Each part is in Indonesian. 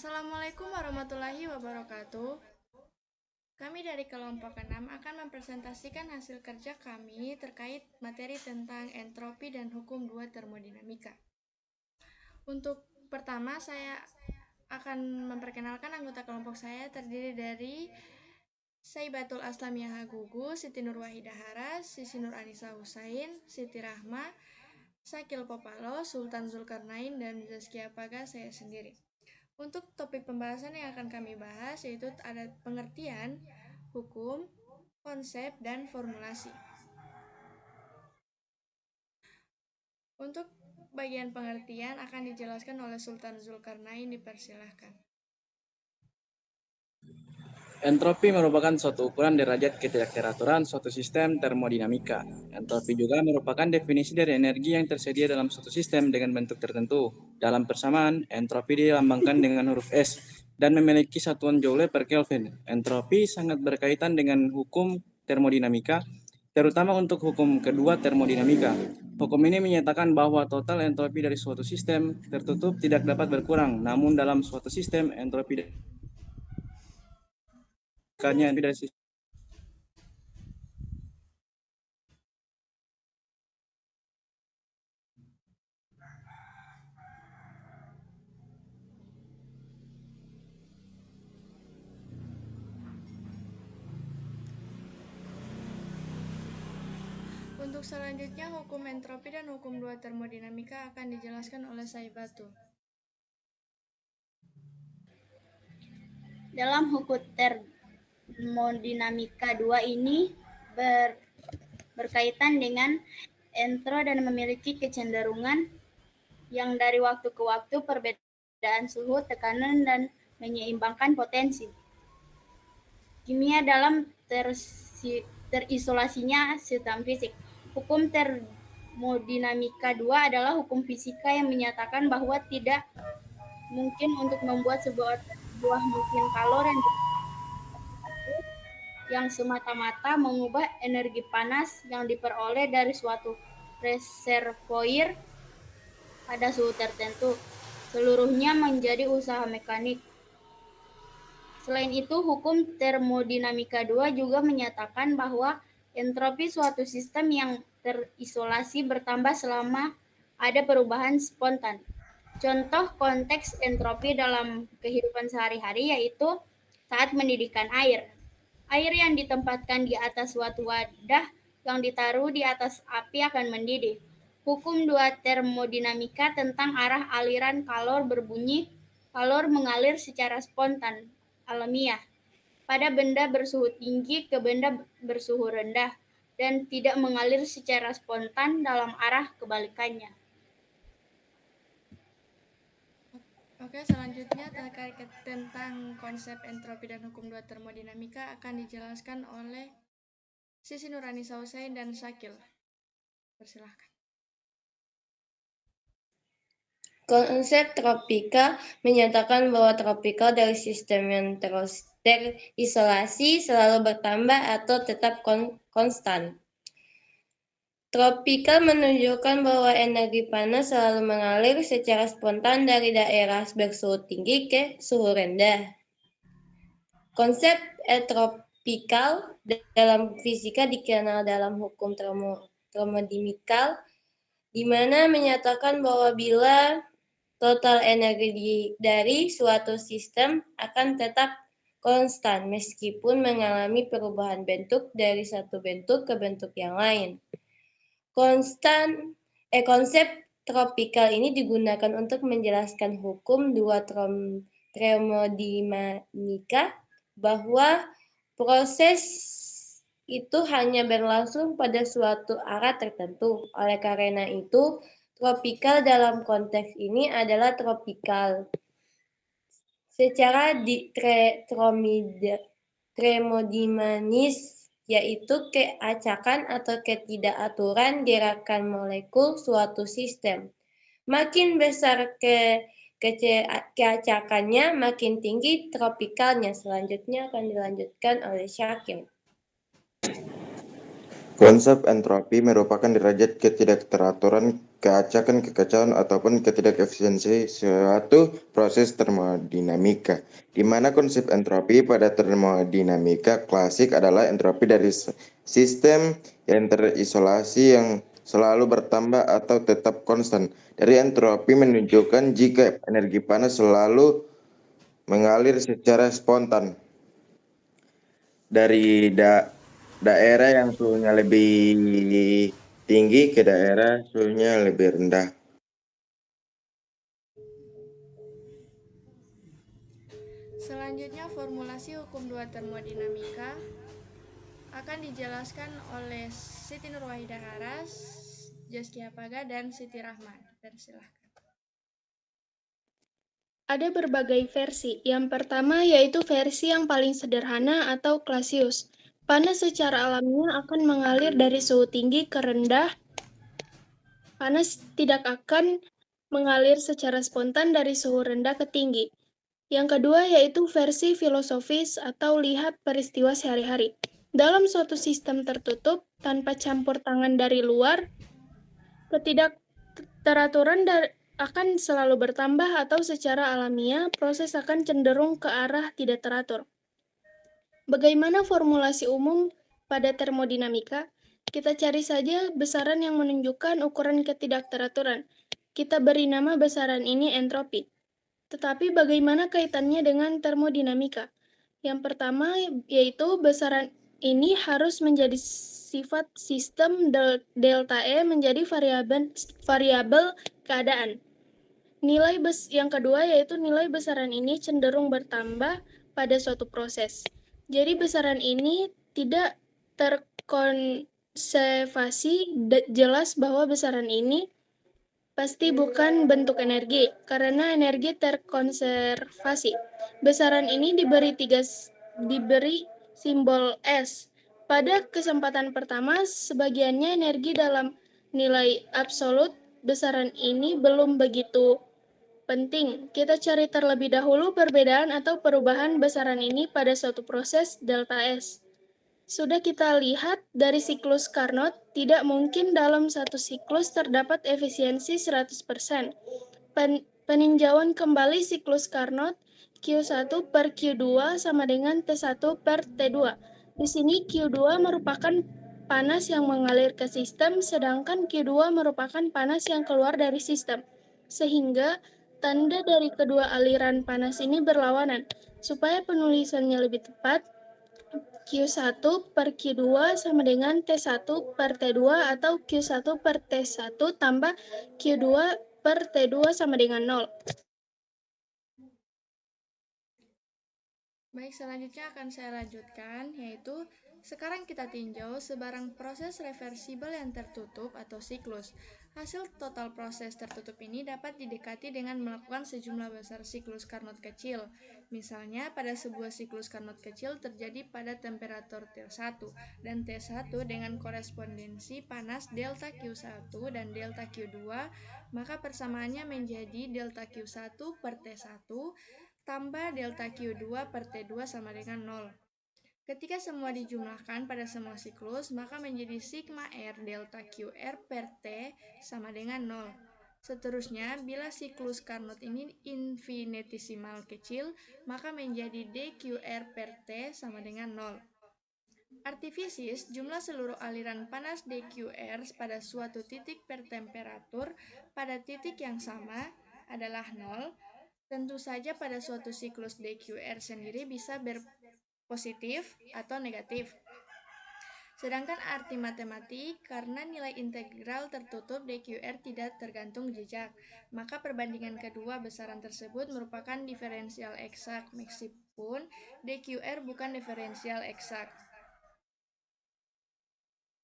Assalamualaikum warahmatullahi wabarakatuh. Kami dari kelompok 6 akan mempresentasikan hasil kerja kami terkait materi tentang entropi dan hukum 2 termodinamika. Untuk pertama, saya akan memperkenalkan anggota kelompok saya terdiri dari Saibatul Aslamiyah Gugu, Siti Nur Wahidah Haras, Sisi Nur Anissa Husain, Siti Rahma, Sakil Popalo, Sultan Zulkarnain, dan Zaskia Paga, saya sendiri. Untuk topik pembahasan yang akan kami bahas yaitu ada pengertian, hukum, konsep, dan formulasi. Untuk bagian pengertian akan dijelaskan oleh Sultan Zulkarnain, dipersilahkan. Entropi merupakan suatu ukuran derajat ketidakteraturan suatu sistem termodinamika. Entropi juga merupakan definisi dari energi yang tersedia dalam suatu sistem dengan bentuk tertentu. Dalam persamaan, entropi dilambangkan dengan huruf S dan memiliki satuan Joule per Kelvin. Entropi sangat berkaitan dengan hukum termodinamika, terutama untuk hukum kedua termodinamika. Hukum ini menyatakan bahwa total entropi dari suatu sistem tertutup tidak dapat berkurang, namun dalam suatu sistem entropi dari sistem Untuk selanjutnya, hukum entropi dan hukum 2 termodinamika akan dijelaskan oleh Saibatul. Dalam hukum termodinamika 2 ini berkaitan dengan entro dan memiliki kecenderungan yang dari waktu ke waktu perbedaan suhu, tekanan, dan menyeimbangkan potensi. Kimia dalam terisolasinya sistem fisik. Hukum termodinamika 2 adalah hukum fisika yang menyatakan bahwa tidak mungkin untuk membuat sebuah mesin kalor yang semata-mata mengubah energi panas yang diperoleh dari suatu reservoir pada suhu tertentu, seluruhnya menjadi usaha mekanik. Selain itu, hukum termodinamika 2 juga menyatakan bahwa entropi suatu sistem yang terisolasi bertambah selama ada perubahan spontan. Contoh konteks entropi dalam kehidupan sehari-hari yaitu saat mendidihkan air. Air yang ditempatkan di atas suatu wadah yang ditaruh di atas api akan mendidih. Hukum 2 termodinamika tentang arah aliran kalor berbunyi, kalor mengalir secara spontan, alamiah, pada benda bersuhu tinggi ke benda bersuhu rendah, dan tidak mengalir secara spontan dalam arah kebalikannya. Oke, selanjutnya terkait tentang konsep entropi dan hukum 2 termodinamika akan dijelaskan oleh Sisi Nur Anissa Husain dan Sakil. Persilahkan. Konsep tropika menyatakan bahwa tropika dari sistem yang terisolasi selalu bertambah atau tetap konstan. Tropikal menunjukkan bahwa energi panas selalu mengalir secara spontan dari daerah bersuhu tinggi ke suhu rendah. Konsep tropikal dalam fisika dikenal dalam hukum termodinamikal, di mana menyatakan bahwa bila total energi dari suatu sistem akan tetap konstan meskipun mengalami perubahan bentuk dari satu bentuk ke bentuk yang lain. Konsep tropikal ini digunakan untuk menjelaskan hukum 2 termodinamika bahwa proses itu hanya berlangsung pada suatu arah tertentu. Oleh karena itu, tropikal dalam konteks ini adalah tropikal secara termodinamis, yaitu keacakan atau ketidakaturan gerakan molekul suatu sistem. Makin besar keacakannya, makin tinggi tropikalnya. Selanjutnya akan dilanjutkan oleh Syakil. Konsep entropi merupakan derajat ketidakteraturan, keacakan, kekacauan, ataupun ketidakefisiensi suatu proses termodinamika, di mana konsep entropi pada termodinamika klasik adalah entropi dari sistem yang terisolasi yang selalu bertambah atau tetap konstan. Dari entropi menunjukkan jika energi panas selalu mengalir secara spontan dari daerah yang suhunya lebih tinggi ke daerah suhunya lebih rendah. Selanjutnya, formulasi hukum 2 termodinamika akan dijelaskan oleh Siti Nurwahidah Haras, Zaskia Paga, dan Siti Rahman. Persilahkan. Ada berbagai versi. Yang pertama yaitu versi yang paling sederhana atau Clausius. Panas secara alamiah akan mengalir dari suhu tinggi ke rendah. Panas tidak akan mengalir secara spontan dari suhu rendah ke tinggi. Yang kedua yaitu versi filosofis atau lihat peristiwa sehari-hari. Dalam suatu sistem tertutup, tanpa campur tangan dari luar, ketidakteraturan akan selalu bertambah atau secara alamiah, proses akan cenderung ke arah tidak teratur. Bagaimana formulasi umum pada termodinamika? Kita cari saja besaran yang menunjukkan ukuran ketidakteraturan. Kita beri nama besaran ini entropi. Tetapi bagaimana kaitannya dengan termodinamika? Yang pertama yaitu besaran ini harus menjadi sifat sistem delta E menjadi variabel keadaan. Yang kedua yaitu nilai besaran ini cenderung bertambah pada suatu proses. Jadi besaran ini tidak terkonservasi, jelas bahwa besaran ini pasti bukan bentuk energi, karena energi terkonservasi. Besaran ini diberi simbol S. Pada kesempatan pertama, sebagiannya energi dalam nilai absolut. Besaran ini belum begitu penting. Kita cari terlebih dahulu perbedaan atau perubahan besaran ini pada suatu proses delta S. Sudah kita lihat dari siklus Carnot, tidak mungkin dalam satu siklus terdapat efisiensi 100%. Peninjauan kembali siklus Carnot, Q1 per Q2 sama dengan T1 per T2. Di sini Q2 merupakan panas yang mengalir ke sistem, sedangkan Q2 merupakan panas yang keluar dari sistem. Sehingga tanda dari kedua aliran panas ini berlawanan. Supaya penulisannya lebih tepat, Q1 per Q2 sama dengan T1 per T2 atau Q1 per T1 tambah Q2 per T2 sama dengan 0. Baik, selanjutnya akan saya lanjutkan, yaitu sekarang kita tinjau sebarang proses reversibel yang tertutup atau siklus. Hasil total proses tertutup ini dapat didekati dengan melakukan sejumlah besar siklus Carnot kecil. Misalnya, pada sebuah siklus Carnot kecil terjadi pada temperatur T1 dan T1 dengan korespondensi panas delta Q1 dan delta Q2, maka persamaannya menjadi delta Q1 per T1 tambah delta Q2 per T2 sama dengan 0. Ketika semua dijumlahkan pada semua siklus, maka menjadi sigma R delta QR per T sama dengan 0. Seterusnya, bila siklus Carnot ini infinitesimal kecil, maka menjadi DQR per T sama dengan 0. Artifisis, jumlah seluruh aliran panas DQR pada suatu titik per temperatur pada titik yang sama adalah 0. Tentu saja pada suatu siklus DQR sendiri bisa berpositif atau negatif. Sedangkan arti matematik, karena nilai integral tertutup DQR tidak tergantung jejak, maka perbandingan kedua besaran tersebut merupakan diferensial eksak, meskipun DQR bukan diferensial eksak.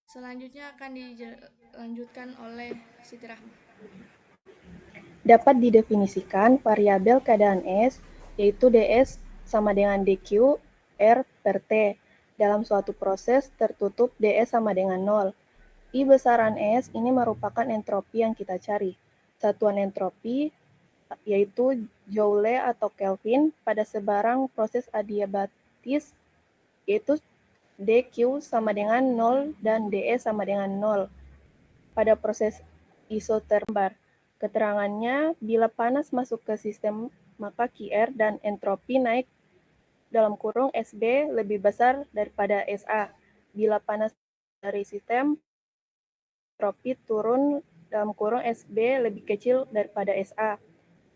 Selanjutnya akan dilanjutkan oleh Siti Rahma. Dapat didefinisikan variabel keadaan S, yaitu ds sama dengan dq R per T. Dalam suatu proses tertutup ds sama dengan 0. I besaran S ini merupakan entropi yang kita cari. Satuan entropi yaitu Joule atau Kelvin pada sebarang proses adiabatis, yaitu dQ sama dengan 0 dan dE sama dengan 0 pada proses isotermal. Keterangannya, bila panas masuk ke sistem, maka QR dan entropi naik dalam kurung SB lebih besar daripada SA. Bila panas dari sistem, entropi turun dalam kurung SB lebih kecil daripada SA.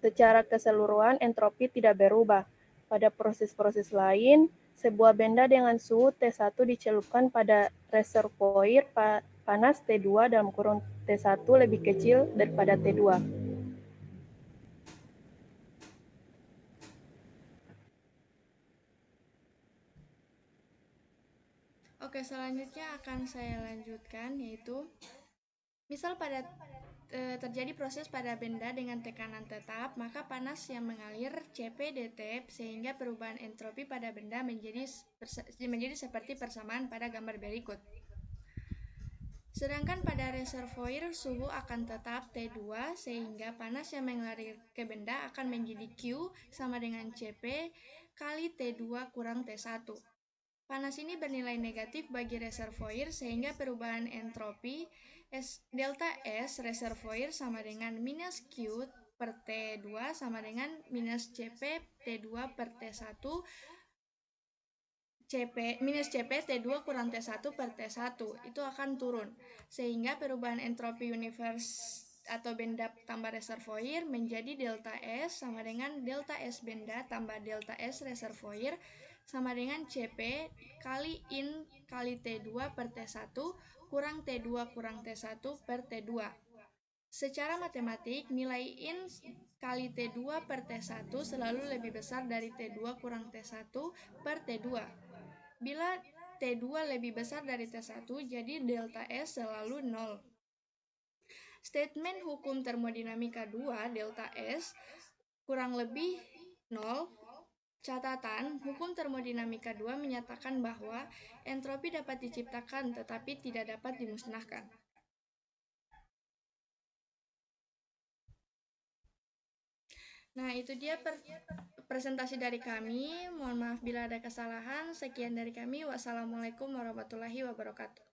Secara keseluruhan, entropi tidak berubah. Pada proses-proses lain, sebuah benda dengan suhu T1 dicelupkan pada reservoir panas T2 dalam kurung T1 lebih kecil daripada T2. Oke, selanjutnya akan saya lanjutkan, yaitu misal terjadi proses pada benda dengan tekanan tetap, maka panas yang mengalir Cp dt sehingga perubahan entropi pada benda menjadi seperti persamaan pada gambar berikut. Sedangkan pada reservoir suhu akan tetap T2 sehingga panas yang mengalir ke benda akan menjadi Q sama dengan Cp kali T2 kurang T1. Panas ini bernilai negatif bagi reservoir sehingga perubahan entropi delta S reservoir sama dengan minus Q per T2 sama dengan minus Cp T2 per T1 minus Cp T2 kurang T1 per T1 itu akan turun sehingga perubahan entropi universe atau benda tambah reservoir menjadi delta S sama dengan delta S benda tambah delta S reservoir sama dengan Cp kali in kali T2 per T1 kurang T2 kurang T1 per T2. Secara matematik, nilai in kali T2 per T1 selalu lebih besar dari T2 kurang T1 per T2. Bila T2 lebih besar dari T1, jadi delta S selalu 0. Statement hukum termodinamika 2, delta S, kurang lebih 0. Catatan, hukum termodinamika 2 menyatakan bahwa entropi dapat diciptakan tetapi tidak dapat dimusnahkan. Nah, itu dia presentasi dari kami. Mohon maaf bila ada kesalahan. Sekian dari kami. Wassalamualaikum warahmatullahi wabarakatuh.